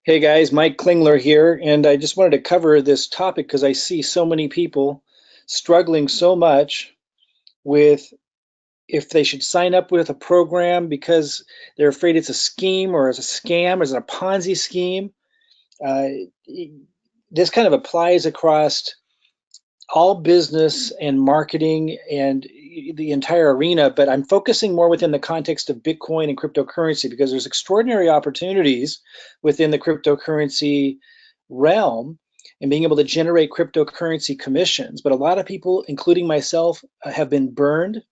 Hey guys, Mike Klingler here, and I just wanted to cover this topic because I see so many people struggling so much with if they should sign up with a program because they're afraid it's a scheme or it's a scam or it's a Ponzi scheme. Uh, this kind of applies across all business and marketing and the entire arena, but I'm focusing more within the context of Bitcoin and cryptocurrency because there's extraordinary opportunities within the cryptocurrency realm and being able to generate cryptocurrency commissions. But a lot of people, including myself, have been burned.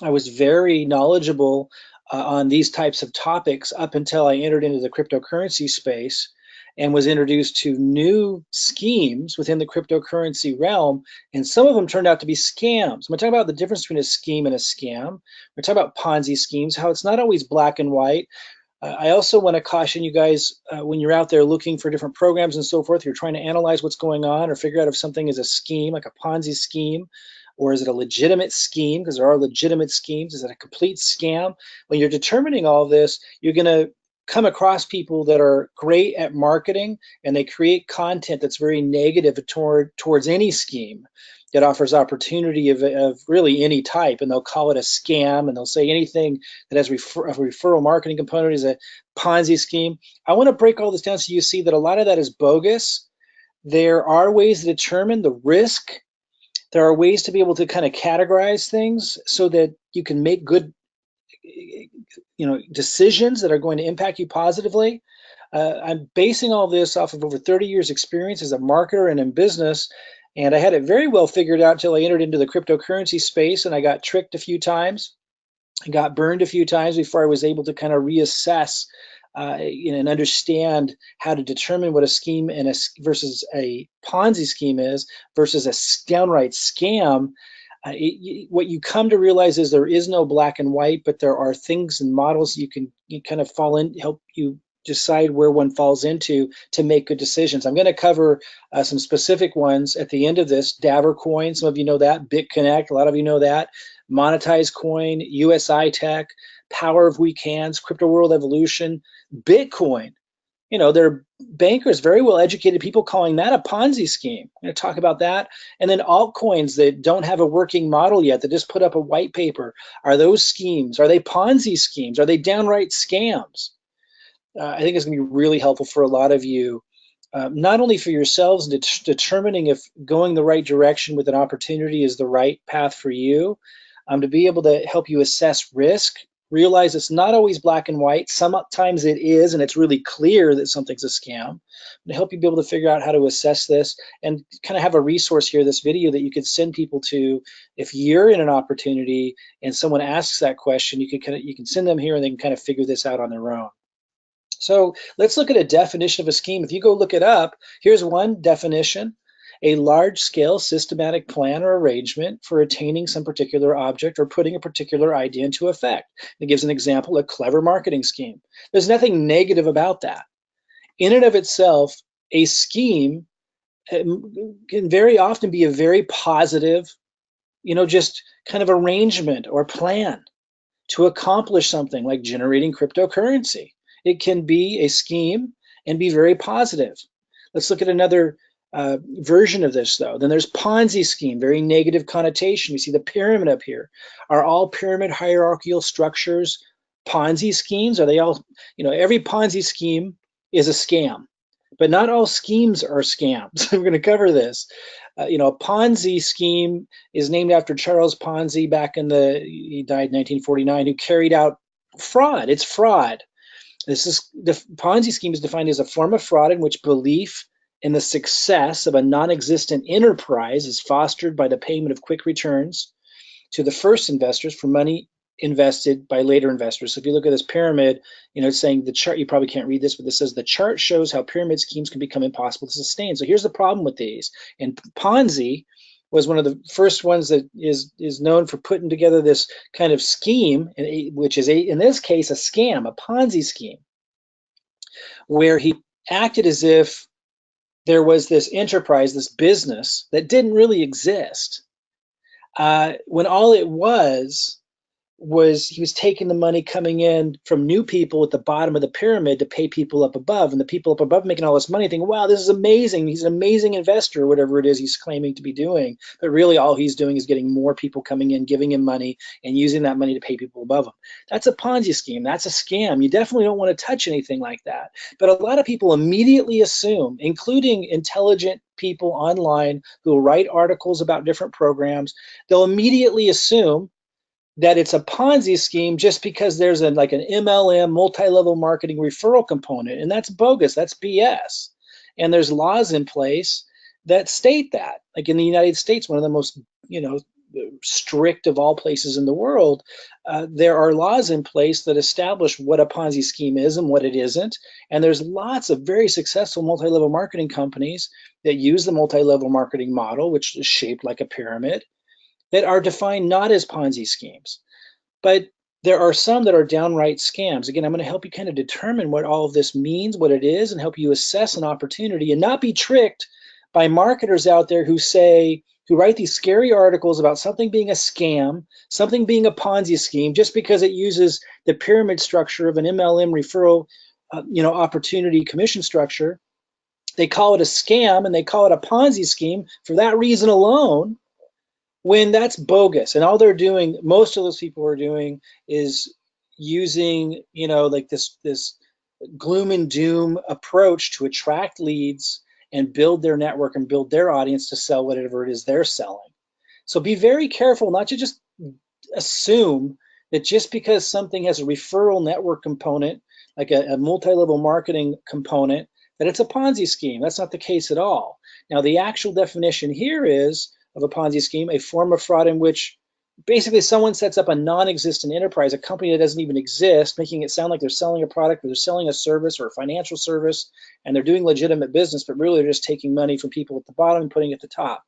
I was very knowledgeable on these types of topics up until I entered into the cryptocurrency space and was introduced to new schemes within the cryptocurrency realm. And some of them turned out to be scams. I'm going to talk about the difference between a scheme and a scam. We're talking about Ponzi schemes, how it's not always black and white. I also want to caution you guys when you're out there looking for different programs and so forth, you're trying to analyze what's going on or figure out if something is a scheme, like a Ponzi scheme, or is it a legitimate scheme? Because there are legitimate schemes. Is it a complete scam? When you're determining all this, you're going to come across people that are great at marketing and they create content that's very negative towards any scheme that offers opportunity of really any type, and they'll call it a scam, and they'll say anything that has a referral marketing component is a Ponzi scheme. I want to break all this down so you see that a lot of that is bogus. There are ways to determine the risk. There are ways to be able to kind of categorize things so that you can make good, decisions that are going to impact you positively. I'm basing all this off of over 30 years experience as a marketer and in business. And I had it very well figured out until I entered into the cryptocurrency space and I got tricked a few times. I got burned a few times before I was able to kind of reassess and understand how to determine what a scheme versus a Ponzi scheme is versus a downright scam. What you come to realize is there is no black and white, but there are things and models you kind of fall in, help you decide where one falls into to make good decisions. I'm going to cover some specific ones at the end of this. Daver Coin, some of you know that. BitConnect, a lot of you know that. Monetize Coin, USI Tech, Power of Weak Hands, Crypto World Evolution, Bitcoin. There are bankers, very well educated people calling that a Ponzi scheme. I'm going to talk about that. And then altcoins that don't have a working model yet, that just put up a white paper. Are those schemes? Are they Ponzi schemes? Are they downright scams? I think it's going to be really helpful for a lot of you, not only for yourselves in determining if going the right direction with an opportunity is the right path for you, to be able to help you assess risk, realize it's not always black and white. Sometimes it is, and it's really clear that something's a scam. To help you be able to figure out how to assess this and kind of have a resource here, this video that you could send people to if you're in an opportunity and someone asks that question, you can send them here and they can kind of figure this out on their own. So let's look at a definition of a scheme. If you go look it up, here's one definition: a large-scale systematic plan or arrangement for attaining some particular object or putting a particular idea into effect. It gives an example, a clever marketing scheme. There's nothing negative about that. In and of itself, a scheme can very often be a very positive, just kind of arrangement or plan to accomplish something like generating cryptocurrency. It can be a scheme and be very positive. Let's look at another version of this, though. Then there's Ponzi scheme, very negative connotation. We see the pyramid up here. Are all pyramid hierarchical structures Ponzi schemes? Are they all, every Ponzi scheme is a scam, but not all schemes are scams. We're going to cover this. A Ponzi scheme is named after Charles Ponzi he died in 1949, who carried out fraud. It's fraud. The Ponzi scheme is defined as a form of fraud in which belief in the success of a non-existent enterprise is fostered by the payment of quick returns to the first investors for money invested by later investors. So if you look at this pyramid, it's saying the chart, you probably can't read this, but this says the chart shows how pyramid schemes can become impossible to sustain. So here's the problem with these. And Ponzi was one of the first ones that is known for putting together this kind of scheme, which is in this case a scam, a Ponzi scheme, where he acted as if there was this enterprise, this business that didn't really exist, when all it was he was taking the money coming in from new people at the bottom of the pyramid to pay people up above, and the people up above making all this money thinking, wow, this is amazing, he's an amazing investor, whatever it is he's claiming to be doing. But really all he's doing is getting more people coming in, giving him money, and using that money to pay people above him. That's a Ponzi scheme. That's a scam. You definitely don't want to touch anything like that. But a lot of people immediately assume, including intelligent people online who write articles about different programs, they'll immediately assume that it's a Ponzi scheme just because there's like an MLM, multi-level marketing referral component, and that's bogus. That's BS. And there's laws in place that state that. Like in the United States, one of the most strict of all places in the world, there are laws in place that establish what a Ponzi scheme is and what it isn't. And there's lots of very successful multi-level marketing companies that use the multi-level marketing model, which is shaped like a pyramid, that are defined not as Ponzi schemes. But there are some that are downright scams. Again, I'm going to help you kind of determine what all of this means, what it is, and help you assess an opportunity and not be tricked by marketers out there who write these scary articles about something being a scam, something being a Ponzi scheme, just because it uses the pyramid structure of an MLM referral, opportunity commission structure. They call it a scam and they call it a Ponzi scheme for that reason alone, when that's bogus. And all they're doing, most of those people are doing, is using, like this gloom and doom approach to attract leads and build their network and build their audience to sell whatever it is they're selling. So be very careful not to just assume that just because something has a referral network component, like a multi-level marketing component, that it's a Ponzi scheme. That's not the case at all. Now, the actual definition here is of a Ponzi scheme, a form of fraud in which basically someone sets up a non-existent enterprise, a company that doesn't even exist, making it sound like they're selling a product or they're selling a service or a financial service, and they're doing legitimate business, but really they're just taking money from people at the bottom and putting it at the top.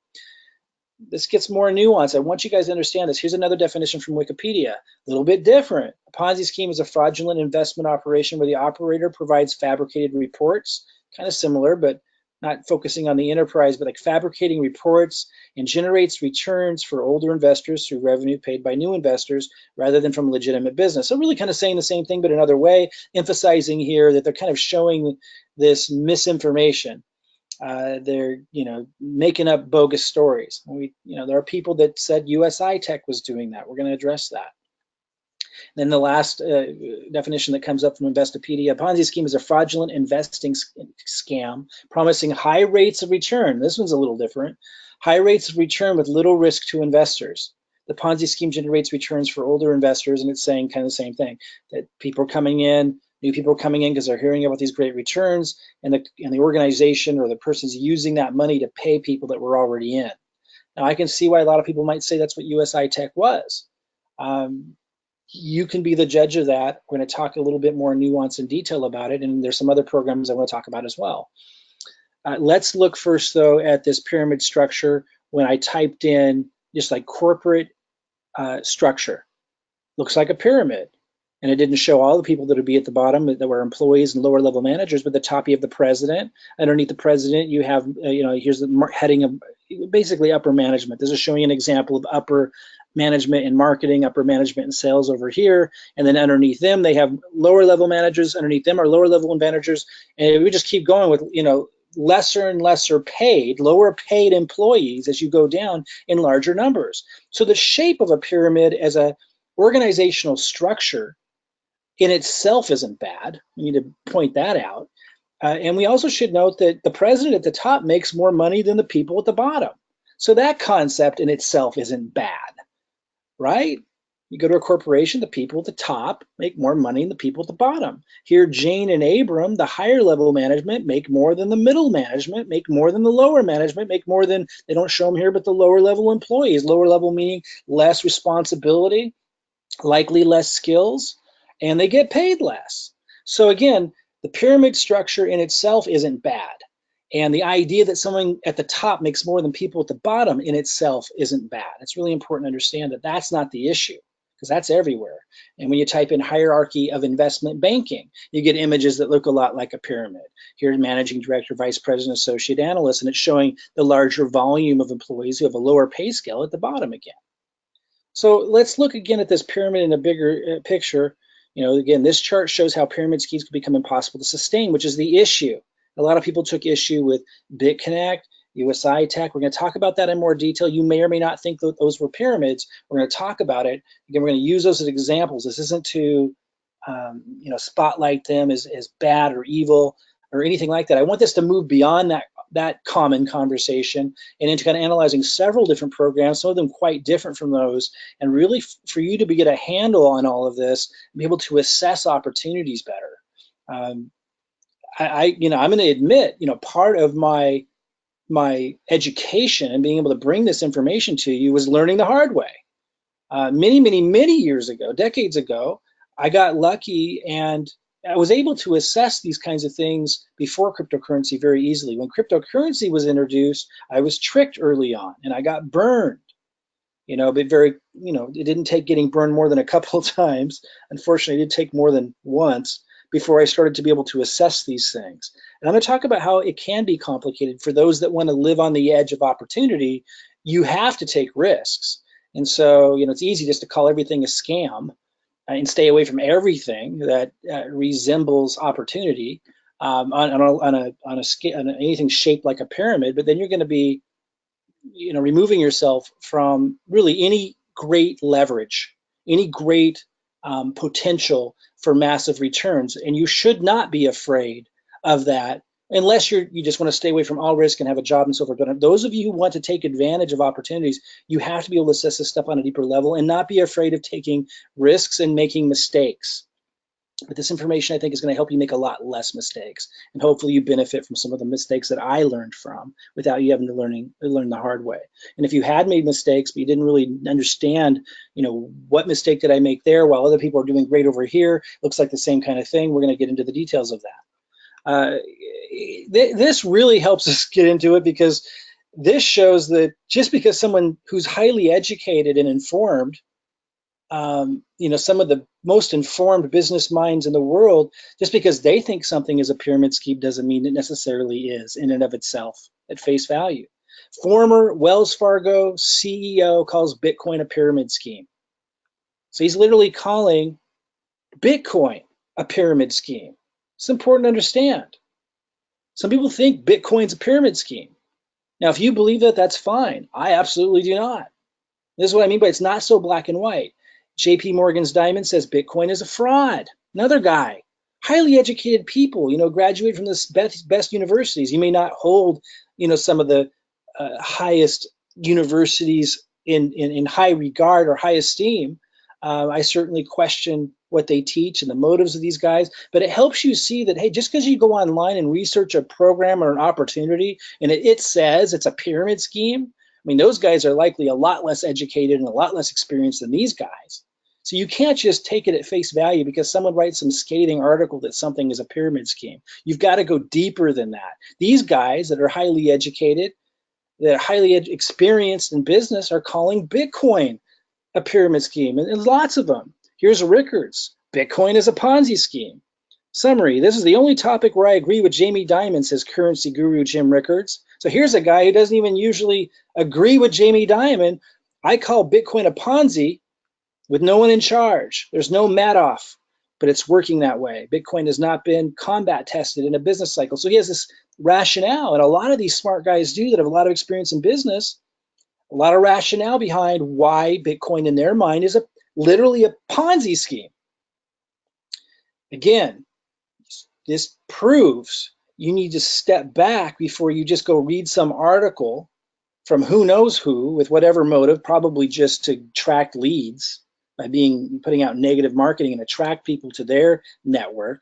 This gets more nuanced. I want you guys to understand this. Here's another definition from Wikipedia, a little bit different. A Ponzi scheme is a fraudulent investment operation where the operator provides fabricated reports, kind of similar, but not focusing on the enterprise, but like fabricating reports, and generates returns for older investors through revenue paid by new investors rather than from legitimate business. So really kind of saying the same thing, but another way, emphasizing here that they're kind of showing this misinformation. They're making up bogus stories. There are people that said USI Tech was doing that. We're going to address that. Then the last definition that comes up from Investopedia: Ponzi scheme is a fraudulent investing scam promising high rates of return. This one's a little different. High rates of return with little risk to investors. The Ponzi scheme generates returns for older investors, and it's saying kind of the same thing, that people are coming in, new people are coming in because they're hearing about these great returns, and the organization or the person's using that money to pay people that were already in. Now, I can see why a lot of people might say that's what USI Tech was. You can be the judge of that. We're going to talk a little bit more nuance and detail about it, and there's some other programs I want to talk about as well. Let's look first, though, at this pyramid structure. When I typed in just like corporate structure, looks like a pyramid. And it didn't show all the people that would be at the bottom that were employees and lower level managers, but at the top you have the president. Underneath the president you have, here's the heading of basically upper management. This is showing an example of upper management in marketing, upper management in sales over here. And then underneath them, they have lower level managers. Underneath them are lower level managers. And we just keep going with, lesser and lesser paid, lower paid employees as you go down in larger numbers. So the shape of a pyramid as a organizational structure in itself isn't bad. We need to point that out. And we also should note that the president at the top makes more money than the people at the bottom. So that concept in itself isn't bad, right? You go to a corporation, the people at the top make more money than the people at the bottom. Here, Jane and Abram, the higher level management, make more than the middle management, make more than the lower management, make more than, they don't show them here, but the lower level employees. Lower level meaning less responsibility, likely less skills, and they get paid less. So again, the pyramid structure in itself isn't bad. And the idea that someone at the top makes more than people at the bottom in itself isn't bad. It's really important to understand that that's not the issue, because that's everywhere. And when you type in hierarchy of investment banking, you get images that look a lot like a pyramid. Here's managing director, vice president, associate analyst, and it's showing the larger volume of employees who have a lower pay scale at the bottom again. So let's look again at this pyramid in a bigger picture. Again, this chart shows how pyramid schemes can become impossible to sustain, which is the issue. A lot of people took issue with BitConnect, USI Tech. We're going to talk about that in more detail. You may or may not think that those were pyramids. We're going to talk about it. Again, we're going to use those as examples. This isn't to spotlight them as bad or evil or anything like that. I want this to move beyond that common conversation and into kind of analyzing several different programs, some of them quite different from those, and really for you to get a handle on all of this, and be able to assess opportunities better. I'm going to admit, part of my education and being able to bring this information to you was learning the hard way. Many years ago, decades ago, I got lucky and I was able to assess these kinds of things before cryptocurrency very easily. When cryptocurrency was introduced, I was tricked early on and I got burned. But it didn't take getting burned more than a couple of times. Unfortunately, it did take more than once before I started to be able to assess these things. And I'm going to talk about how it can be complicated for those that want to live on the edge of opportunity. You have to take risks. And so, it's easy just to call everything a scam and stay away from everything that resembles opportunity on anything shaped like a pyramid. But then you're going to be, removing yourself from really any great leverage, any great potential for massive returns. And you should not be afraid of that unless you just want to stay away from all risk and have a job and so forth. But those of you who want to take advantage of opportunities, you have to be able to assess this stuff on a deeper level and not be afraid of taking risks and making mistakes. But this information, I think, is going to help you make a lot less mistakes. And hopefully you benefit from some of the mistakes that I learned from without you having to learn the hard way. And if you had made mistakes, but you didn't really understand, what mistake did I make there while other people are doing great over here, looks like the same kind of thing, we're going to get into the details of that. This really helps us get into it because this shows that just because someone who's highly educated and informed, some of the most informed business minds in the world, just because they think something is a pyramid scheme doesn't mean it necessarily is in and of itself at face value. Former Wells Fargo CEO calls Bitcoin a pyramid scheme. So he's literally calling Bitcoin a pyramid scheme. It's important to understand. Some people think Bitcoin's a pyramid scheme. Now, if you believe that, that's fine. I absolutely do not. This is what I mean by it's not so black and white. JP Morgan's Diamond says Bitcoin is a fraud. Another guy, highly educated people, graduate from the best universities. You may not hold, some of the highest universities in high regard or high esteem. I certainly question what they teach and the motives of these guys, but it helps you see that, hey, just because you go online and research a program or an opportunity and it says it's a pyramid scheme, I mean, those guys are likely a lot less educated and a lot less experienced than these guys. So you can't just take it at face value because someone writes some scathing article that something is a pyramid scheme. You've got to go deeper than that. These guys that are highly educated, that are highly experienced in business are calling Bitcoin a pyramid scheme, and lots of them. Here's Rickards. Bitcoin is a Ponzi scheme. Summary, this is the only topic where I agree with Jamie Dimon, says currency guru Jim Rickards. So here's a guy who doesn't even usually agree with Jamie Dimon. I call Bitcoin a Ponzi with no one in charge. There's no Madoff, but it's working that way. Bitcoin has not been combat tested in a business cycle. So he has this rationale, and a lot of these smart guys do that have a lot of experience in business, a lot of rationale behind why Bitcoin in their mind is literally a Ponzi scheme. Again, this proves you need to step back before you just go read some article from who knows who with whatever motive, probably just to attract leads by putting out negative marketing and attract people to their network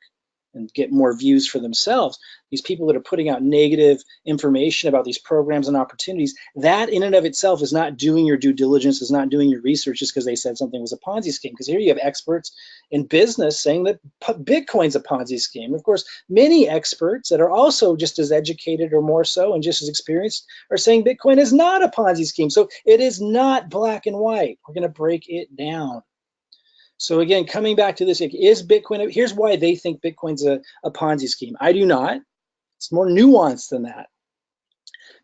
and get more views for themselves. These people that are putting out negative information about these programs and opportunities, that in and of itself is not doing your due diligence, is not doing your research just because they said something was a Ponzi scheme. Because here you have experts in business saying that Bitcoin's a Ponzi scheme. Of course, many experts that are also just as educated or more so and just as experienced are saying Bitcoin is not a Ponzi scheme. So it is not black and white. We're going to break it down. So again, coming back to this, is Bitcoin, here's why they think Bitcoin's a Ponzi scheme. I do not. It's more nuanced than that.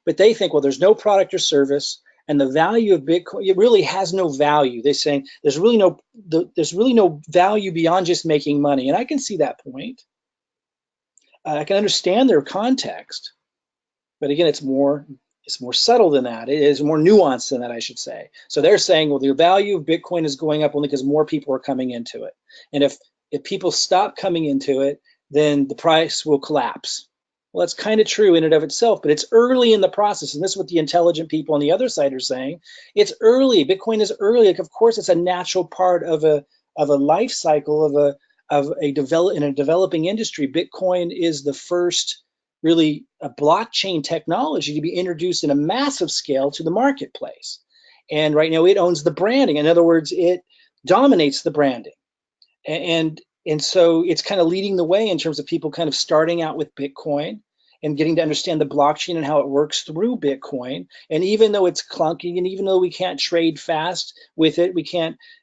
But they think, well, there's no product or service. And the value of Bitcoin, it really has no value. They're saying there's really no value beyond just making money. And I can see that point. I can understand their context, but again, it's more subtle than that. It is more nuanced than that, I should say. So they're saying, well, the value of Bitcoin is going up only because more people are coming into it. And if people stop coming into it, then the price will collapse. Well, that's kind of true in and of itself, but it's early in the process. And this is what the intelligent people on the other side are saying. It's early. Bitcoin is early. Like, of course, it's a natural part of a life cycle in a developing industry. Bitcoin is the first really a blockchain technology to be introduced in a massive scale to the marketplace. And right now it owns the branding. In other words, it dominates the branding. And so it's kind of leading the way in terms of people kind of starting out with Bitcoin and getting to understand the blockchain and how it works through Bitcoin. And even though it's clunky, and even though we can't trade fast with it,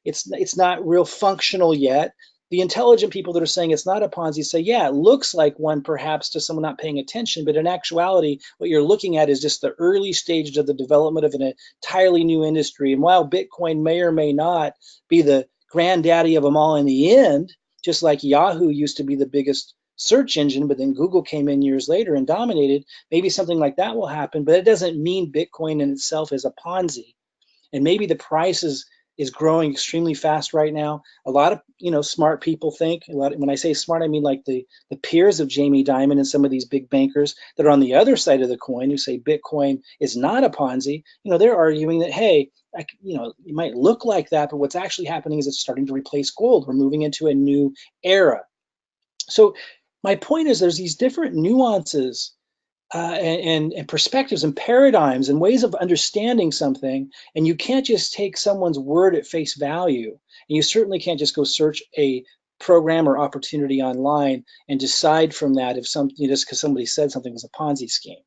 it's not real functional yet. The intelligent people that are saying it's not a Ponzi say, yeah, it looks like one perhaps to someone not paying attention, but in actuality, what you're looking at is just the early stages of the development of an entirely new industry. And while Bitcoin may or may not be the granddaddy of them all in the end, just like Yahoo used to be the biggest search engine, but then Google came in years later and dominated, maybe something like that will happen, but it doesn't mean Bitcoin in itself is a Ponzi. And maybe the price is growing extremely fast right now. A lot of smart people think, when I say smart, I mean like the peers of Jamie Dimon and some of these big bankers that are on the other side of the coin who say Bitcoin is not a Ponzi. They're arguing that, hey, it might look like that, but what's actually happening is it's starting to replace gold. We're moving into a new era. So my point is there's these different nuances and perspectives and paradigms and ways of understanding something, and you can't just take someone's word at face value, and you certainly can't just go search a program or opportunity online and decide from that if something, just because somebody said something was a Ponzi scheme.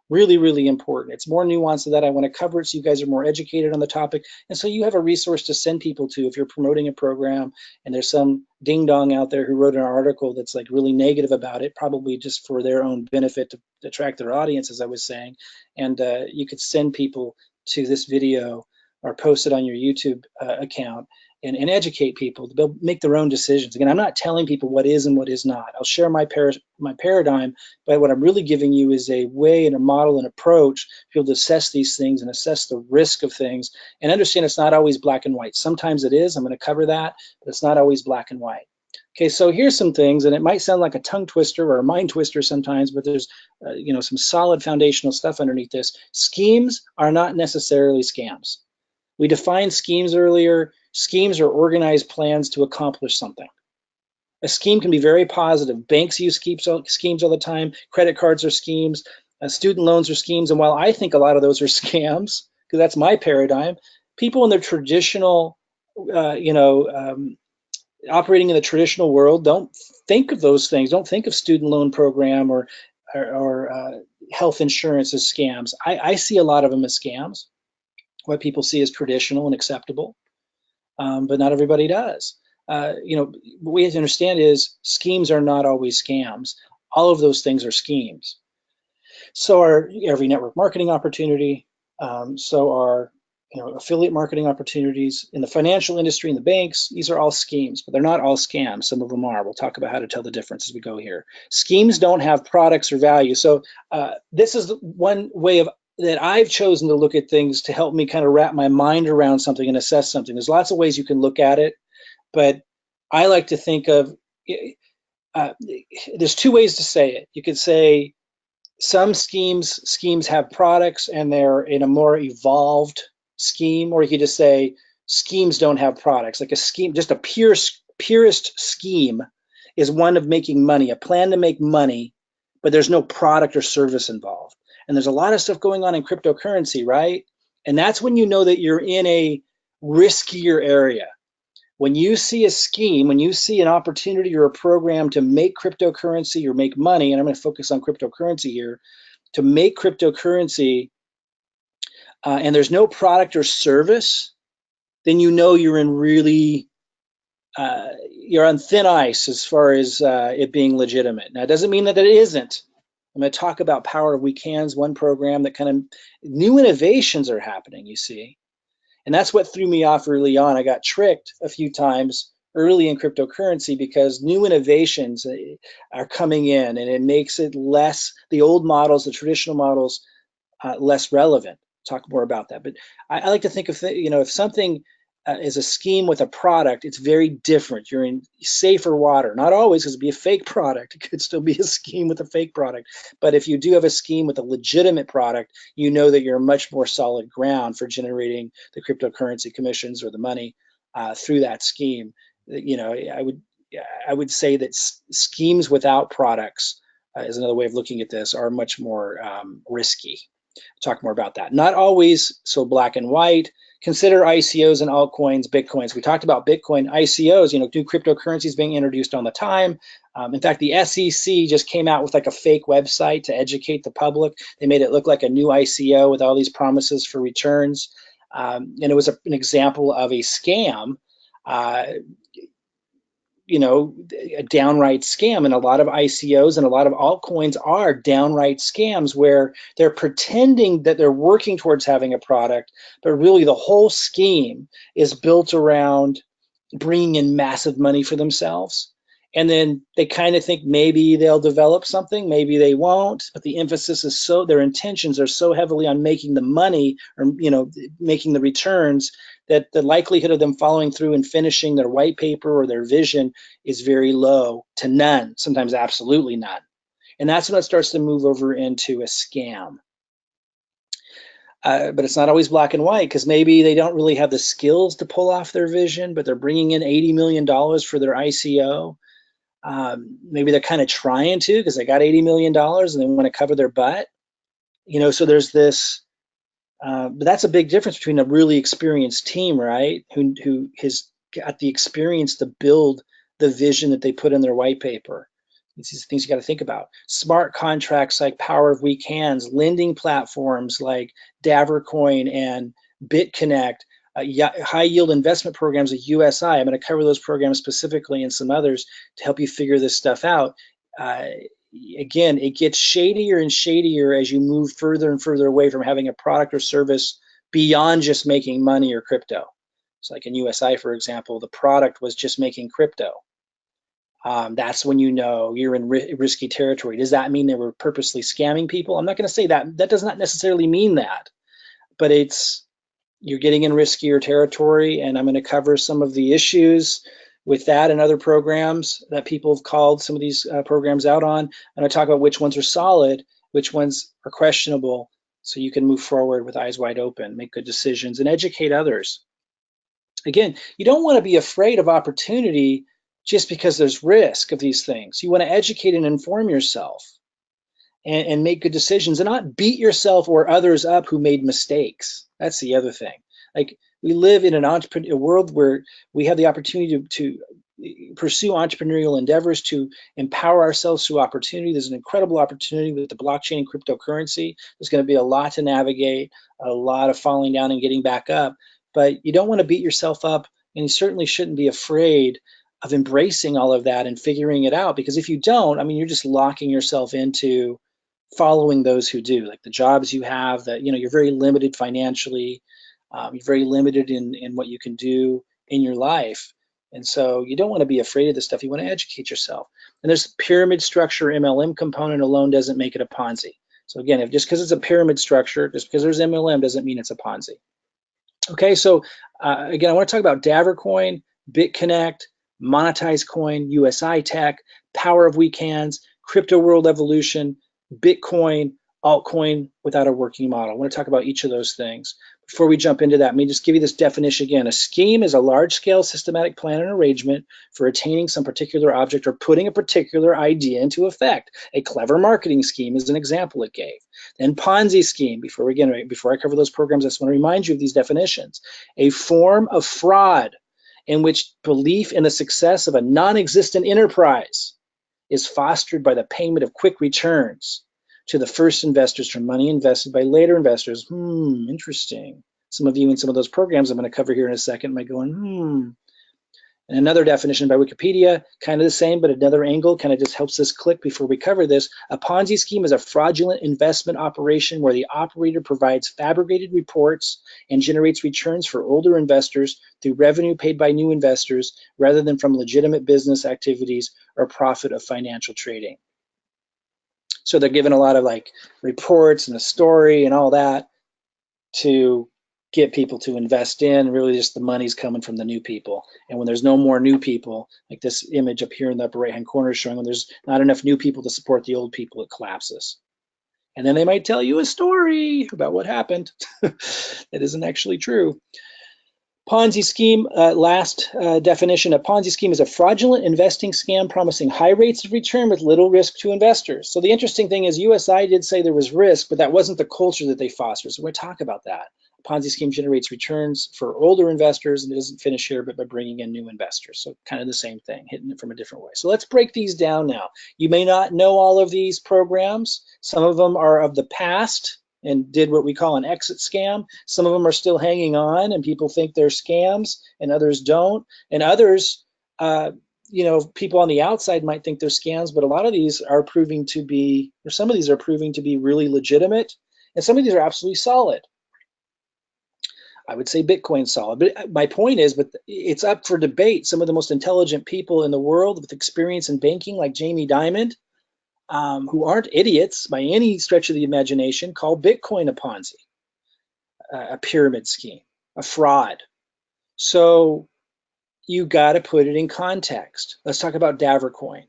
Really, really important. It's more nuanced than that. I want to cover it so you guys are more educated on the topic, and so you have a resource to send people to if you're promoting a program and there's some ding dong out there who wrote an article that's like really negative about it, probably just for their own benefit to attract their audience, as I was saying. And you could send people to this video or post it on your YouTube account and educate people. They'll make their own decisions. Again, I'm not telling people what is and what is not. I'll share my paradigm, but what I'm really giving you is a way and a model and approach to be able to assess these things and assess the risk of things and understand it's not always black and white. Sometimes it is. I'm going to cover that, but it's not always black and white. Okay, so here's some things, and it might sound like a tongue twister or a mind twister sometimes, but there's some solid foundational stuff underneath this. Schemes are not necessarily scams. We defined schemes earlier. Schemes are organized plans to accomplish something. A scheme can be very positive. Banks use schemes all the time. Credit cards are schemes. Student loans are schemes. And while I think a lot of those are scams, because that's my paradigm, people in their traditional, operating in the traditional world don't think of those things. Don't think of student loan program or health insurance as scams. I see a lot of them as scams. What people see as traditional and acceptable, but not everybody does. What we have to understand is schemes are not always scams. All of those things are schemes. So are every network marketing opportunity. So are affiliate marketing opportunities in the financial industry, in the banks. These are all schemes, but they're not all scams. Some of them are. We'll talk about how to tell the difference as we go here. Schemes don't have products or value. So this is one way that I've chosen to look at things to help me kind of wrap my mind around something and assess something. There's lots of ways you can look at it, but I like to think of, there's two ways to say it. You could say some schemes have products and they're in a more evolved scheme, or you could just say schemes don't have products. Like a scheme, just a purest scheme is one of making money, a plan to make money, but there's no product or service involved. And there's a lot of stuff going on in cryptocurrency, right? And that's when you know that you're in a riskier area. When you see a scheme, when you see an opportunity or a program to make cryptocurrency or make money, and I'm going to focus on cryptocurrency here, to make cryptocurrency, and there's no product or service, then you know you're in really, you're on thin ice as far as it being legitimate. Now, it doesn't mean that it isn't. I'm going to talk about Power of Weak Hands, one program that kind of new innovations are happening, you see. And that's what threw me off early on. I got tricked a few times early in cryptocurrency because new innovations are coming in, and it makes it less, the old models, the traditional models, less relevant. Talk more about that. But I like to think of, if something is a scheme with a product, it's very different. You're in safer water. Not always, because it'd be a fake product. It could still be a scheme with a fake product. But if you do have a scheme with a legitimate product, you know that you're much more solid ground for generating the cryptocurrency commissions or the money through that scheme. I would say that schemes without products is another way of looking at this, are much more risky. Talk more about that. Not always so black and white. Consider ICOs and altcoins, Bitcoins. We talked about Bitcoin. ICOs, new cryptocurrencies being introduced all the time. In fact, the SEC just came out with like a fake website to educate the public. They made it look like a new ICO with all these promises for returns. And it was an example of a scam. A downright scam, and a lot of ICOs and a lot of altcoins are downright scams where they're pretending that they're working towards having a product, but really the whole scheme is built around bringing in massive money for themselves. And then they kind of think maybe they'll develop something, maybe they won't, but the emphasis is their intentions are so heavily on making the money, or making the returns, that the likelihood of them following through and finishing their white paper or their vision is very low to none, sometimes absolutely none. And that's when it starts to move over into a scam. But it's not always black and white, because maybe they don't really have the skills to pull off their vision, but they're bringing in $80 million for their ICO. Maybe they're kind of trying to, because they got $80 million and they want to cover their butt. So there's this, but that's a big difference between a really experienced team, right? Who has got the experience to build the vision that they put in their white paper. These things you got to think about. Smart contracts like Power of Weak Hands, lending platforms like Davercoin and BitConnect, high yield investment programs at USI. I'm going to cover those programs specifically and some others to help you figure this stuff out. Again, it gets shadier and shadier as you move further and further away from having a product or service beyond just making money or crypto. It's like in USI, for example, the product was just making crypto. That's when you're in risky territory. Does that mean they were purposely scamming people? I'm not going to say that. That does not necessarily mean that, but you're getting in riskier territory, and I'm going to cover some of the issues with that and other programs that people have called some of these programs out on. And I talk about which ones are solid, which ones are questionable, so you can move forward with eyes wide open, make good decisions, and educate others. Again, you don't want to be afraid of opportunity just because there's risk of these things. You want to educate and inform yourself and make good decisions, and not beat yourself or others up who made mistakes. That's the other thing. Like, we live in a world where we have the opportunity to pursue entrepreneurial endeavors, to empower ourselves through opportunity. There's an incredible opportunity with the blockchain and cryptocurrency. There's going to be a lot to navigate, a lot of falling down and getting back up, but you don't want to beat yourself up, and you certainly shouldn't be afraid of embracing all of that and figuring it out, because if you don't, you're just locking yourself into following those who do. Like the jobs you have, that you're very limited financially, you're very limited in what you can do in your life, and so you don't want to be afraid of this stuff. You want to educate yourself. And there's pyramid structure. MLM component alone doesn't make it a Ponzi. So again, just because it's a pyramid structure, just because there's MLM doesn't mean it's a Ponzi. Okay, so again, I want to talk about Davercoin, BitConnect, Monetize Coin, USI Tech, Power of Weak Hands, Crypto World Evolution, Bitcoin, altcoin without a working model. I want to talk about each of those things. Before we jump into that, let me just give you this definition again. A scheme is a large-scale systematic plan and arrangement for attaining some particular object or putting a particular idea into effect. A clever marketing scheme is an example it gave. Then Ponzi scheme, before I cover those programs, I just want to remind you of these definitions. A form of fraud in which belief in the success of a non-existent enterprise is fostered by the payment of quick returns to the first investors from money invested by later investors. Interesting. Some of you in some of those programs I'm going to cover here in a second might go, And another definition by Wikipedia, kind of the same, but another angle, kind of just helps us click before we cover this. A Ponzi scheme is a fraudulent investment operation where the operator provides fabricated reports and generates returns for older investors through revenue paid by new investors rather than from legitimate business activities or profit of financial trading. So they're given a lot of like reports and a story and all that to get people to invest in. Really just the money's coming from the new people. And when there's no more new people, like this image up here in the upper right hand corner is showing, when there's not enough new people to support the old people, it collapses. And then they might tell you a story about what happened that isn't actually true. Ponzi scheme, last definition, a Ponzi scheme is a fraudulent investing scam promising high rates of return with little risk to investors. So the interesting thing is USI did say there was risk, but that wasn't the culture that they fostered. So we're going to talk about that. A Ponzi scheme generates returns for older investors, and it doesn't finish here, but by bringing in new investors. So kind of the same thing, hitting it from a different way. So let's break these down now. You may not know all of these programs. Some of them are of the past and did what we call an exit scam. Some of them are still hanging on and people think they're scams and others don't. And others, people on the outside might think they're scams, but a lot of these are proving to be, or some of these are proving to be really legitimate. And some of these are absolutely solid. I would say Bitcoin's solid, but my point is, but it's up for debate. Some of the most intelligent people in the world with experience in banking, like Jamie Dimon, who aren't idiots by any stretch of the imagination, call Bitcoin a Ponzi, a pyramid scheme, a fraud. So you got to put it in context. Let's talk about Davercoin.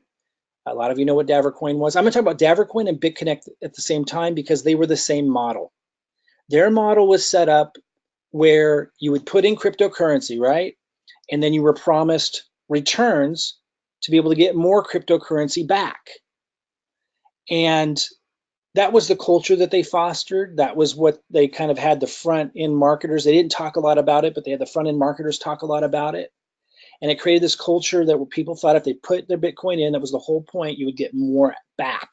A lot of you know what Davercoin was. I'm going to talk about Davercoin and BitConnect at the same time because they were the same model. Their model was set up where you would put in cryptocurrency, right? And then you were promised returns to be able to get more cryptocurrency back. And that was the culture that they fostered. That was what they kind of had the front end marketers. They didn't talk a lot about it, but they had the front end marketers talk a lot about it. And it created this culture that people thought if they put their Bitcoin in, that was the whole point, you would get more back.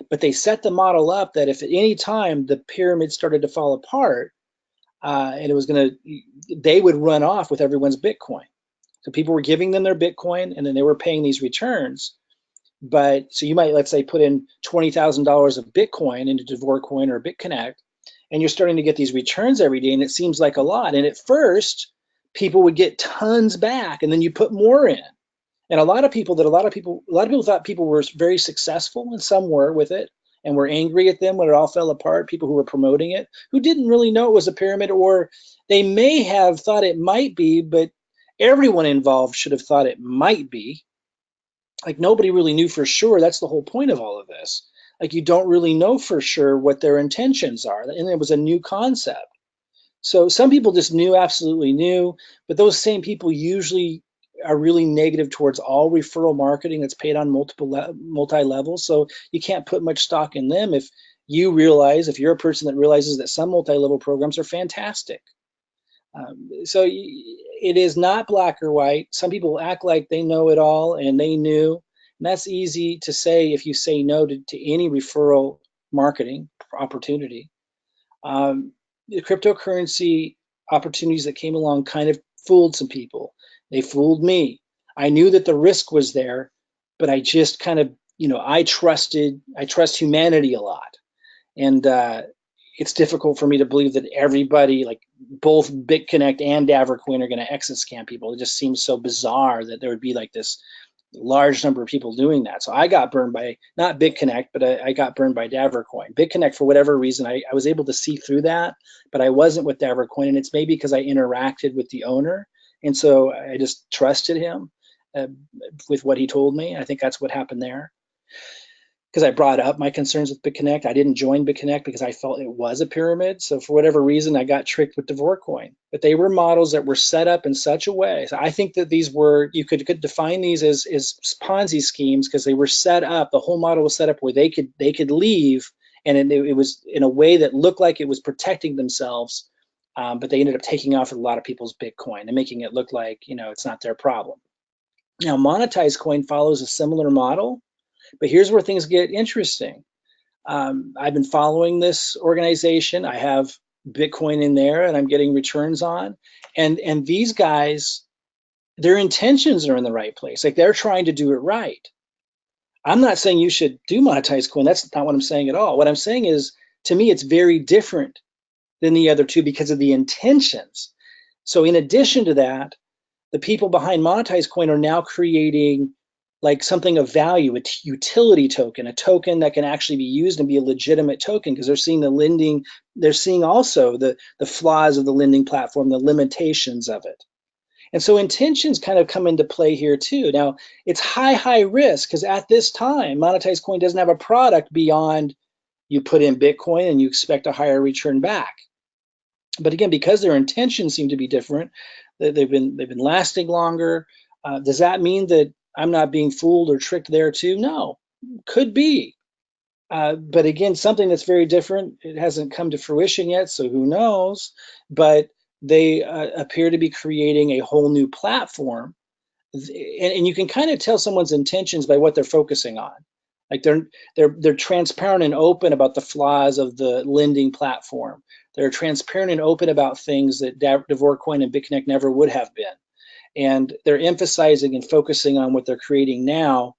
But they set the model up that if at any time the pyramid started to fall apart, and it was they would run off with everyone's Bitcoin. So people were giving them their Bitcoin and then they were paying these returns. But so you might, let's say, put in $20,000 of Bitcoin into Davercoin or BitConnect, and you're starting to get these returns every day, and it seems like a lot. And at first, people would get tons back, and then you put more in. And a lot of people thought people were very successful, and some were with it, and were angry at them when it all fell apart. People who were promoting it, who didn't really know it was a pyramid, or they may have thought it might be, but everyone involved should have thought it might be. Like nobody really knew for sure. That's the whole point of all of this. Like you don't really know for sure what their intentions are. And it was a new concept. So some people just absolutely knew, but those same people usually are really negative towards all referral marketing that's paid on multi-levels. So you can't put much stock in them if you're a person that realizes that some multi-level programs are fantastic. So it is not black or white. Some people act like they know it all and they knew. And that's easy to say if you say no to any referral marketing opportunity. The cryptocurrency opportunities that came along kind of fooled some people. They fooled me. I knew that the risk was there, but I just kind of, I trust humanity a lot. And it's difficult for me to believe that everybody, like both BitConnect and Davercoin, are going to exit scam people. It just seems so bizarre that there would be like this large number of people doing that. So I got burned by, not BitConnect, but I got burned by Davercoin. BitConnect, for whatever reason, I was able to see through that, but I wasn't with Davercoin. And it's maybe because I interacted with the owner. And so I just trusted him with what he told me. I think that's what happened there. Because I brought up my concerns with BitConnect. I didn't join BitConnect because I felt it was a pyramid. So for whatever reason, I got tricked with Davercoin. But they were models that were set up in such a way. So I think that these were, you could define these as Ponzi schemes because they were set up, the whole model was set up where they could leave, and it was in a way that looked like it was protecting themselves, but they ended up taking off a lot of people's Bitcoin and making it look like, it's not their problem. Now, monetized coin follows a similar model. But here's where things get interesting. I've been following this organization. I have Bitcoin in there and I'm getting returns on. And these guys, their intentions are in the right place. Like they're trying to do it right. I'm not saying you should do monetized coin. That's not what I'm saying at all. What I'm saying is, to me, it's very different than the other two because of the intentions. So in addition to that, the people behind monetized coin are now creating like something of value, a utility token, a token that can actually be used and be a legitimate token because they're seeing the lending, they're seeing also the flaws of the lending platform, the limitations of it. And so intentions kind of come into play here too. Now, it's high risk because at this time, monetized coin doesn't have a product beyond you put in Bitcoin and you expect a higher return back. But again, because their intentions seem to be different, they've been lasting longer. Does that mean that I'm not being fooled or tricked there too? No, could be. But again, something that's very different. It hasn't come to fruition yet, so who knows? But they appear to be creating a whole new platform, and you can kind of tell someone's intentions by what they're focusing on. Like they're transparent and open about the flaws of the lending platform. They're transparent and open about things that Devorcoin and BitConnect never would have been, and they're emphasizing and focusing on what they're creating now,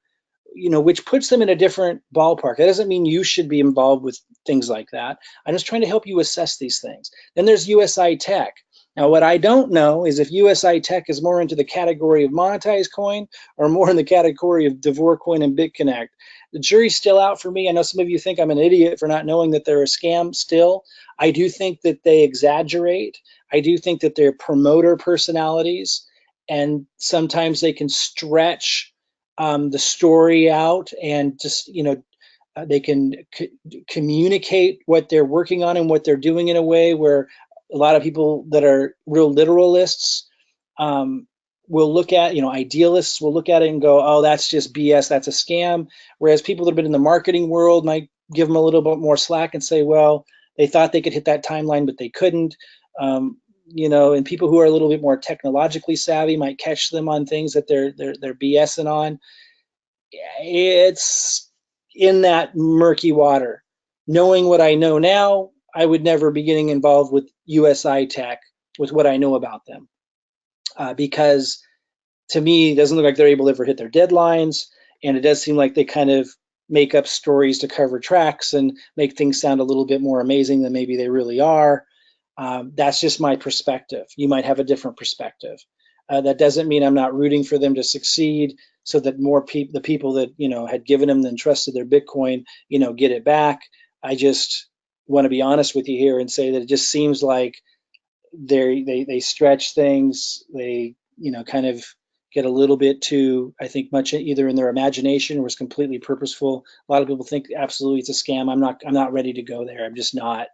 which puts them in a different ballpark. That doesn't mean you should be involved with things like that. I'm just trying to help you assess these things. Then there's USI Tech. Now, what I don't know is if USI Tech is more into the category of monetized coin or more in the category of Devorcoin and BitConnect. The jury's still out for me. I know some of you think I'm an idiot for not knowing that they're a scam still. I do think that they exaggerate. I do think that they're promoter personalities, and sometimes they can stretch the story out and just, they can communicate what they're working on and what they're doing in a way where a lot of people that are real literalists will look at, idealists will look at it and go, oh, that's just BS, that's a scam. Whereas people that have been in the marketing world might give them a little bit more slack and say, well, they thought they could hit that timeline, but they couldn't. And people who are a little bit more technologically savvy might catch them on things that they're BSing on. It's in that murky water. Knowing what I know now, I would never be getting involved with USI Tech with what I know about them, because to me, it doesn't look like they're able to ever hit their deadlines, and it does seem like they kind of make up stories to cover tracks and make things sound a little bit more amazing than maybe they really are. That's just my perspective. You might have a different perspective. That doesn't mean I'm not rooting for them to succeed, so that more people, the people that had given them and trusted their Bitcoin, get it back. I just want to be honest with you here and say that it just seems like they stretch things. They kind of get a little bit too, I think, much either in their imagination or is completely purposeful. A lot of people think absolutely it's a scam. I'm not ready to go there. I'm just not.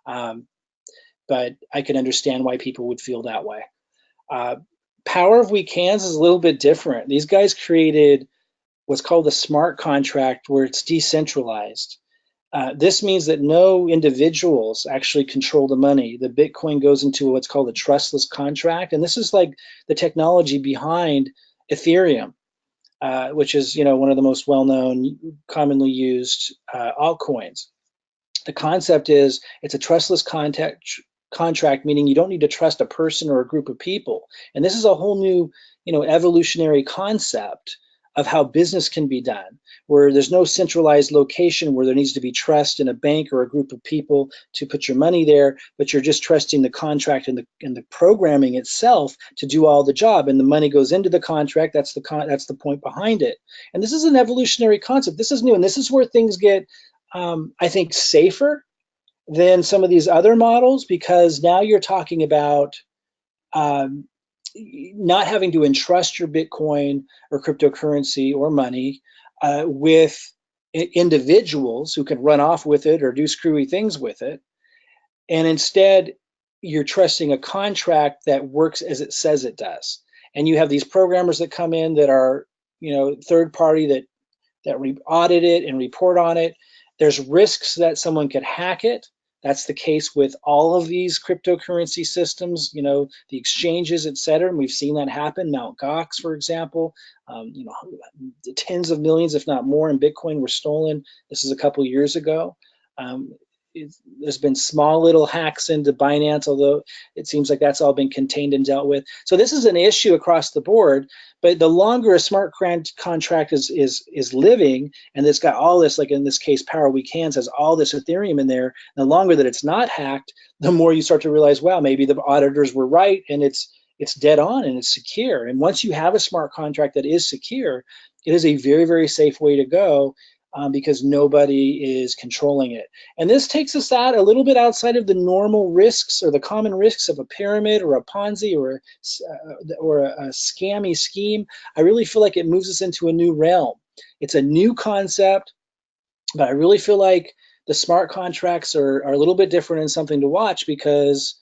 But I can understand why people would feel that way. Power of Weak Hands is a little bit different. These guys created what's called a smart contract where it's decentralized. This means that no individuals actually control the money. The Bitcoin goes into what's called a trustless contract, and this is like the technology behind Ethereum, which is one of the most well-known, commonly used altcoins. The concept is it's a trustless contract, meaning you don't need to trust a person or a group of people. And this is a whole new, evolutionary concept of how business can be done, where there's no centralized location where there needs to be trust in a bank or a group of people to put your money there, but you're just trusting the contract and the programming itself to do all the job, and the money goes into the contract. That's the point behind it. And this is an evolutionary concept. This is new, and this is where things get, I think, safer than some of these other models, because now you're talking about not having to entrust your Bitcoin or cryptocurrency or money with individuals who can run off with it or do screwy things with it. And instead, you're trusting a contract that works as it says it does. And you have these programmers that come in that are, third party that audit it and report on it. There's risks that someone could hack it. That's the case with all of these cryptocurrency systems, the exchanges, et cetera. And we've seen that happen. Mt. Gox, for example, tens of millions, if not more, in Bitcoin were stolen. This is a couple years ago. there's been small little hacks into Binance, although it seems like that's all been contained and dealt with. So this is an issue across the board. But the longer a smart contract is living, and it's got all this, like in this case, Power Weekends has all this Ethereum in there. The longer that it's not hacked, the more you start to realize, wow, maybe the auditors were right, and it's dead on and it's secure. And once you have a smart contract that is secure, it is a very, very safe way to go, because nobody is controlling it. And this takes us out a little bit outside of the normal risks or the common risks of a pyramid or a Ponzi or a scammy scheme. I really feel like it moves us into a new realm. It's a new concept, but I really feel like the smart contracts are a little bit different and something to watch, because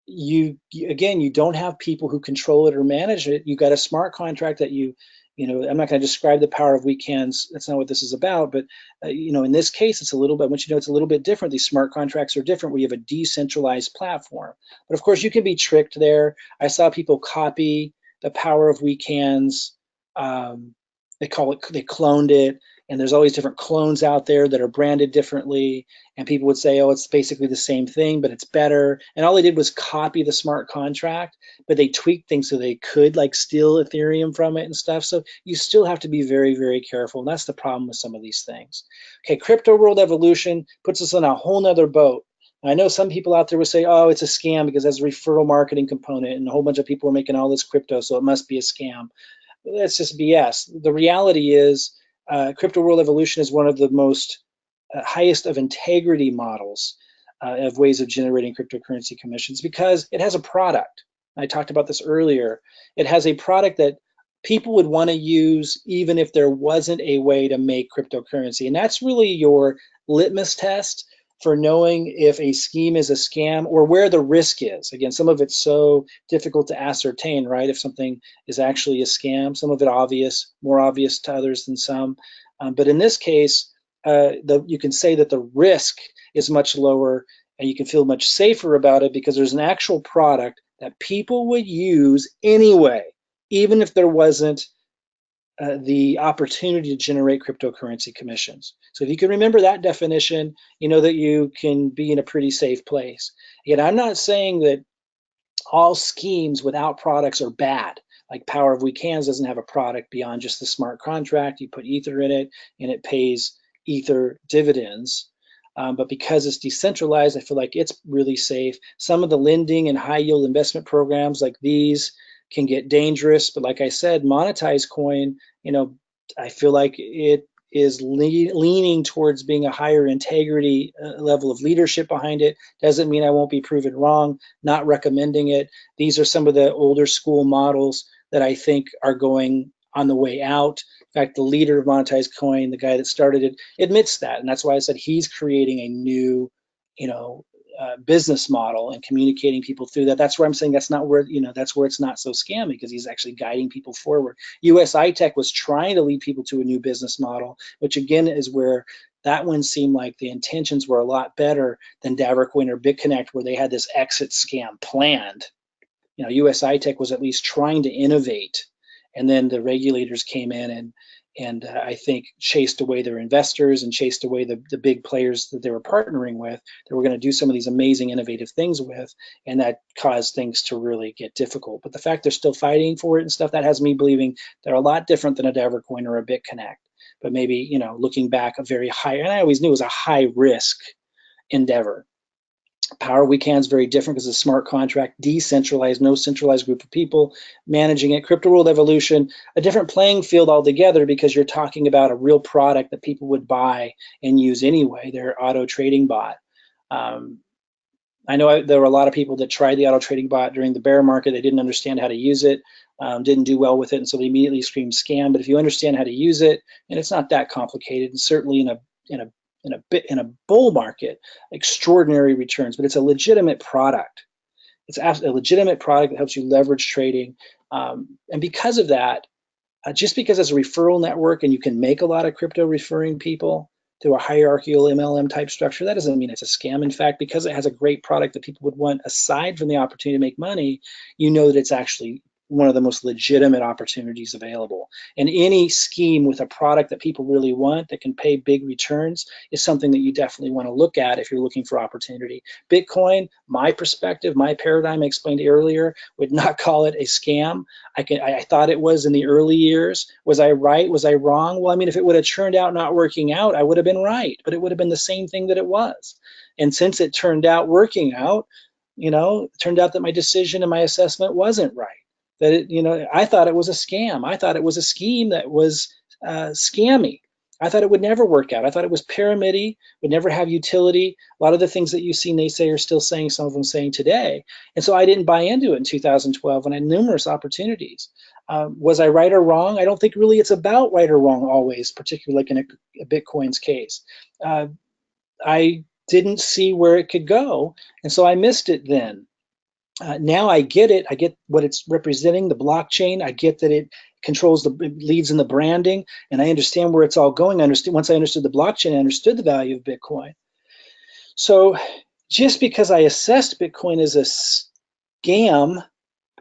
again, you don't have people who control it or manage it. You got a smart contract that I'm not going to describe the power of weekends. That's not what this is about. But in this case, it's a little bit. Once it's a little bit different. These smart contracts are different. We have a decentralized platform, but of course, you can be tricked there. I saw people copy the power of weekends. They cloned it, and there's always different clones out there that are branded differently, and people would say, oh, it's basically the same thing, but it's better. And all they did was copy the smart contract, but they tweaked things so they could like steal Ethereum from it and stuff. So you still have to be very, very careful, and that's the problem with some of these things. Okay, crypto world evolution puts us on a whole nother boat. I know some people out there will say, oh, it's a scam because it has a referral marketing component and a whole bunch of people are making all this crypto, so it must be a scam. That's just BS. The reality is, crypto world evolution is one of the most highest of integrity models of ways of generating cryptocurrency commissions, because it has a product. I talked about this earlier. It has a product that people would want to use even if there wasn't a way to make cryptocurrency. And that's really your litmus test for knowing if a scheme is a scam or where the risk is. Again, some of it's so difficult to ascertain, right? If something is actually a scam, some of it obvious, more obvious to others than some. But in this case, you can say that the risk is much lower and you can feel much safer about it because there's an actual product that people would use anyway, even if there wasn't the opportunity to generate cryptocurrency commissions. So if you can remember that definition, you know that you can be in a pretty safe place. Again, I'm not saying that all schemes without products are bad. Like Power of Weekends doesn't have a product beyond just the smart contract. You put Ether in it and it pays Ether dividends. But because it's decentralized, I feel like it's really safe. Some of the lending and high yield investment programs like these can get dangerous, but like I said, monetized coin, I feel like it is leaning towards being a higher integrity level of leadership behind it. Doesn't mean I won't be proven wrong, not recommending it. These are some of the older school models that I think are going on the way out. In fact, the leader of monetized coin, the guy that started it, admits that, and that's why I said he's creating a new, business model and communicating people through that. That's where I'm saying that's where it's not so scammy, because he's actually guiding people forward. USI Tech was trying to lead people to a new business model, which again is where that one seemed like the intentions were a lot better than Davercoin or BitConnect, where they had this exit scam planned. USI Tech was at least trying to innovate, and then the regulators came in and I think chased away their investors and chased away the big players that they were partnering with, that were going to do some of these amazing innovative things with, and that caused things to really get difficult. But the fact they're still fighting for it and stuff, that has me believing they're a lot different than a Davercoin or a BitConnect. But maybe, looking back, a very high, and I always knew it was a high risk endeavor. Power Weekend is very different because it's a smart contract, decentralized, no centralized group of people managing it. Crypto World Evolution, a different playing field altogether, because you're talking about a real product that people would buy and use anyway, their auto trading bot. I know there were a lot of people that tried the auto trading bot during the bear market. They didn't understand how to use it, didn't do well with it, and so they immediately screamed scam. But if you understand how to use it, and it's not that complicated, and certainly in a bull market, extraordinary returns, but it's a legitimate product. It's a legitimate product that helps you leverage trading. And because of that, just because it's a referral network and you can make a lot of crypto referring people through a hierarchical MLM type structure, that doesn't mean it's a scam. In fact, because it has a great product that people would want aside from the opportunity to make money, you know that it's actually one of the most legitimate opportunities available. And any scheme with a product that people really want that can pay big returns is something that you definitely want to look at if you're looking for opportunity. Bitcoin, my perspective, my paradigm I explained earlier, would not call it a scam. I thought it was in the early years. Was I right? Was I wrong? Well, I mean, if it would have turned out not working out, I would have been right, but it would have been the same thing that it was. And since it turned out working out, it turned out that my decision and my assessment wasn't right. That I thought it was a scam. I thought it was a scheme that was scammy. I thought it would never work out. I thought it was pyramid-y, would never have utility. A lot of the things that you see naysayers still saying, some of them saying today. And so I didn't buy into it in 2012 when I had numerous opportunities. Was I right or wrong? I don't think really it's about right or wrong always, particularly like in a Bitcoin's case. I didn't see where it could go, and so I missed it then. Now I get it. I get what it's representing, the blockchain. I get that it controls leads in the branding, and I understand where it's all going. Once I understood the blockchain, I understood the value of Bitcoin. So just because I assessed Bitcoin as a scam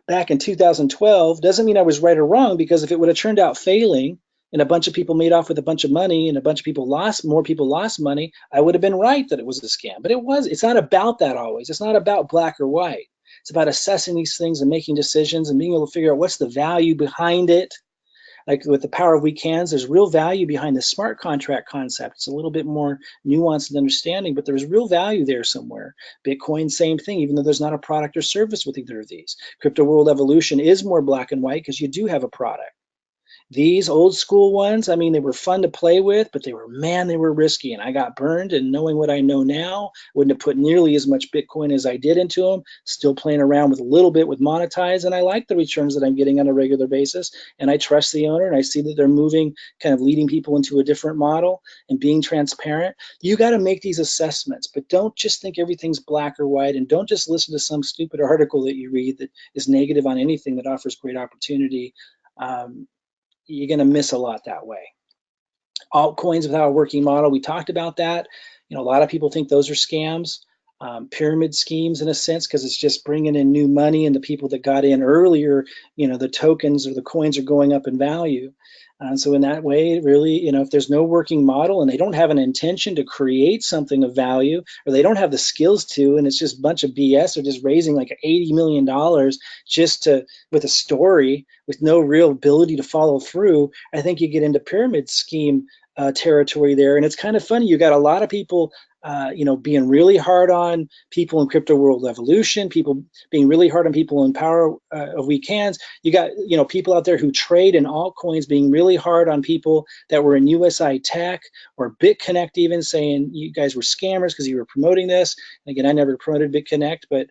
back in 2012 doesn't mean I was right or wrong, because if it would have turned out failing and a bunch of people made off with a bunch of money and a bunch of people more people lost money, I would have been right that it was a scam. But it's not about that always. It's not about black or white. It's about assessing these things and making decisions and being able to figure out what's the value behind it. Like with the power of weak hands, there's real value behind the smart contract concept. It's a little bit more nuanced and understanding, but there's real value there somewhere. Bitcoin, same thing, even though there's not a product or service with either of these. Crypto World Evolution is more black and white because you do have a product. These old school ones, I mean, they were fun to play with, but they were risky, and I got burned. And knowing what I know now, wouldn't have put nearly as much Bitcoin as I did into them. Still playing around with a little bit with Monetize, and I like the returns that I'm getting on a regular basis. And I trust the owner, and I see that they're moving, kind of leading people into a different model and being transparent. You got to make these assessments, but don't just think everything's black or white, and don't just listen to some stupid article that you read that is negative on anything that offers great opportunity. You're going to miss a lot that way. Altcoins without a working model, we talked about that. A lot of people think those are scams, pyramid schemes in a sense, because it's just bringing in new money, and the people that got in earlier, the tokens or the coins are going up in value. So in that way, really, if there's no working model and they don't have an intention to create something of value, or they don't have the skills to, and it's just a bunch of BS, or just raising like $80 million just with a story with no real ability to follow through, I think you get into pyramid scheme territory there. And it's kind of funny. You got a lot of people being really hard on people in Crypto World Evolution, people being really hard on people in Power of Weak Hands. You got, people out there who trade in altcoins being really hard on people that were in USI Tech or BitConnect, even saying you guys were scammers because you were promoting this. And again, I never promoted BitConnect, but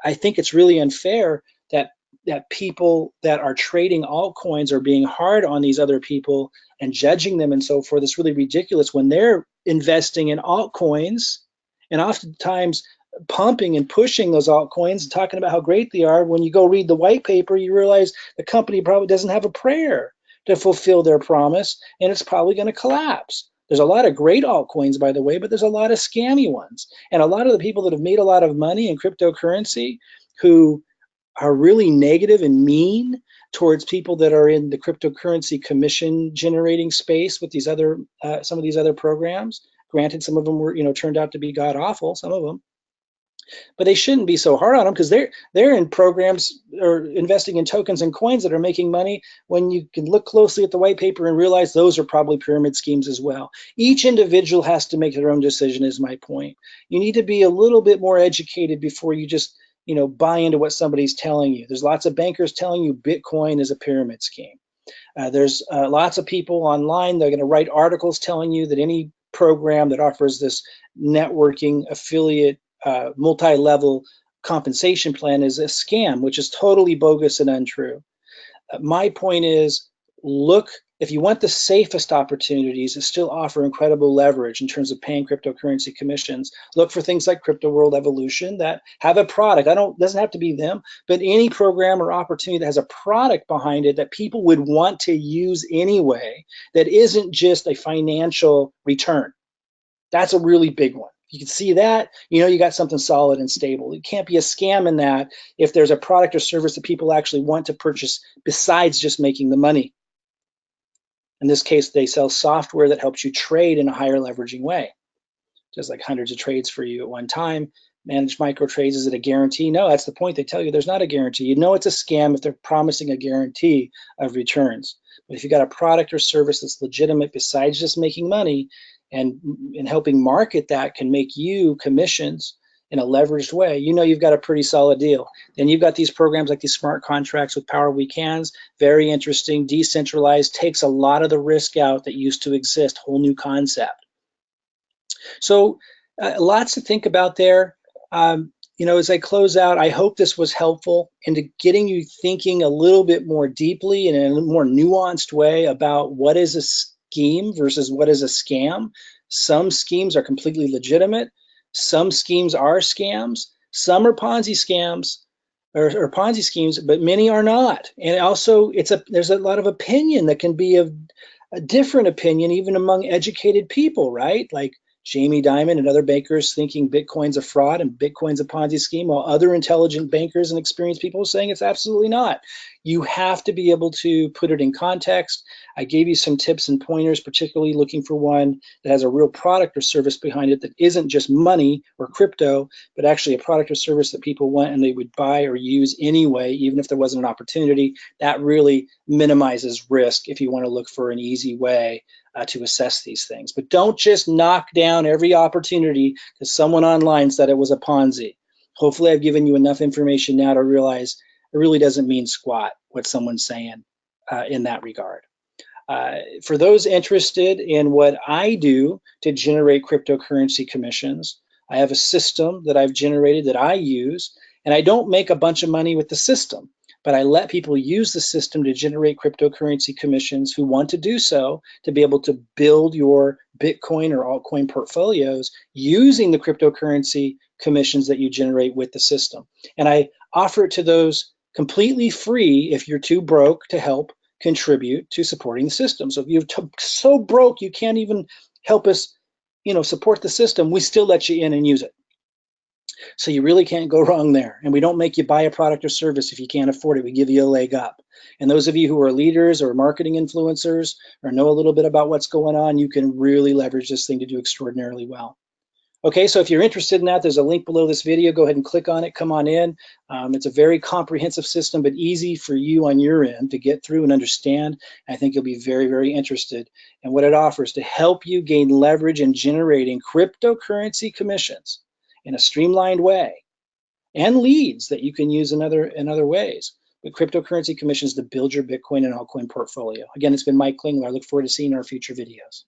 I think it's really unfair that people that are trading altcoins are being hard on these other people and judging them and so forth. It's really ridiculous when they're investing in altcoins and oftentimes pumping and pushing those altcoins and talking about how great they are. When you go read the white paper, you realize the company probably doesn't have a prayer to fulfill their promise, and it's probably going to collapse. There's a lot of great altcoins, by the way, but there's a lot of scammy ones. And a lot of the people that have made a lot of money in cryptocurrency who are really negative and mean towards people that are in the cryptocurrency commission generating space with these other some of these other programs. Granted, some of them were turned out to be god awful, some of them, but they shouldn't be so hard on them, because they're in programs or investing in tokens and coins that are making money, when you can look closely at the white paper and realize those are probably pyramid schemes as well. Each individual has to make their own decision, is my point. You need to be a little bit more educated before you just buy into what somebody's telling you. There's lots of bankers telling you Bitcoin is a pyramid scheme. There's lots of people online that are going to write articles telling you that any program that offers this networking affiliate multi-level compensation plan is a scam, which is totally bogus and untrue. My point is, look, if you want the safest opportunities that still offer incredible leverage in terms of paying cryptocurrency commissions, look for things like Crypto World Evolution that have a product. Doesn't have to be them, but any program or opportunity that has a product behind it that people would want to use anyway, that isn't just a financial return. That's a really big one. If you can see that, you know you got something solid and stable. It can't be a scam in that if there's a product or service that people actually want to purchase besides just making the money. In this case, they sell software that helps you trade in a higher leveraging way. Just like hundreds of trades for you at one time. Managed micro trades, is it a guarantee? No, that's the point. They tell you there's not a guarantee. You know it's a scam if they're promising a guarantee of returns. But if you got a product or service that's legitimate besides just making money, and helping market that can make you commissions in a leveraged way, you know you've got a pretty solid deal. Then you've got these programs like these smart contracts with Power Week Hands, very interesting, decentralized, takes a lot of the risk out that used to exist, whole new concept. So lots to think about there. You know, as I close out, I hope this was helpful into getting you thinking a little bit more deeply and in a more nuanced way about what is a scheme versus what is a scam. Some schemes are completely legitimate. Some schemes are scams. Some are Ponzi scams or Ponzi schemes, but many are not. And also, there's a lot of opinion that can be of a different opinion even among educated people, right? Like Jamie Dimon and other bankers thinking Bitcoin's a fraud and Bitcoin's a Ponzi scheme, while other intelligent bankers and experienced people are saying it's absolutely not. You have to be able to put it in context. I gave you some tips and pointers, particularly looking for one that has a real product or service behind it that isn't just money or crypto, but actually a product or service that people want and they would buy or use anyway, even if there wasn't an opportunity. That really minimizes risk if you want to look for an easy way to assess these things. But don't just knock down every opportunity because someone online said it was a Ponzi. Hopefully I've given you enough information now to realize it really doesn't mean squat what someone's saying in that regard. For those interested in what I do to generate cryptocurrency commissions, I have a system that I've generated that I use, and I don't make a bunch of money with the system, but I let people use the system to generate cryptocurrency commissions who want to do so to be able to build your Bitcoin or altcoin portfolios using the cryptocurrency commissions that you generate with the system. And I offer it to those completely free if you're too broke to help contribute to supporting the system. So if you're so broke you can't even help us, support the system, we still let you in and use it. So you really can't go wrong there. And we don't make you buy a product or service if you can't afford it. We give you a leg up. And those of you who are leaders or marketing influencers or know a little bit about what's going on, you can really leverage this thing to do extraordinarily well. Okay, so if you're interested in that, there's a link below this video. Go ahead and click on it. Come on in. It's a very comprehensive system, but easy for you on your end to get through and understand. I think you'll be very, very interested in what it offers to help you gain leverage in generating cryptocurrency commissions in a streamlined way and leads that you can use in other ways. But cryptocurrency commissions to build your Bitcoin and altcoin portfolio. Again, it's been Mike Klingler. I look forward to seeing our future videos.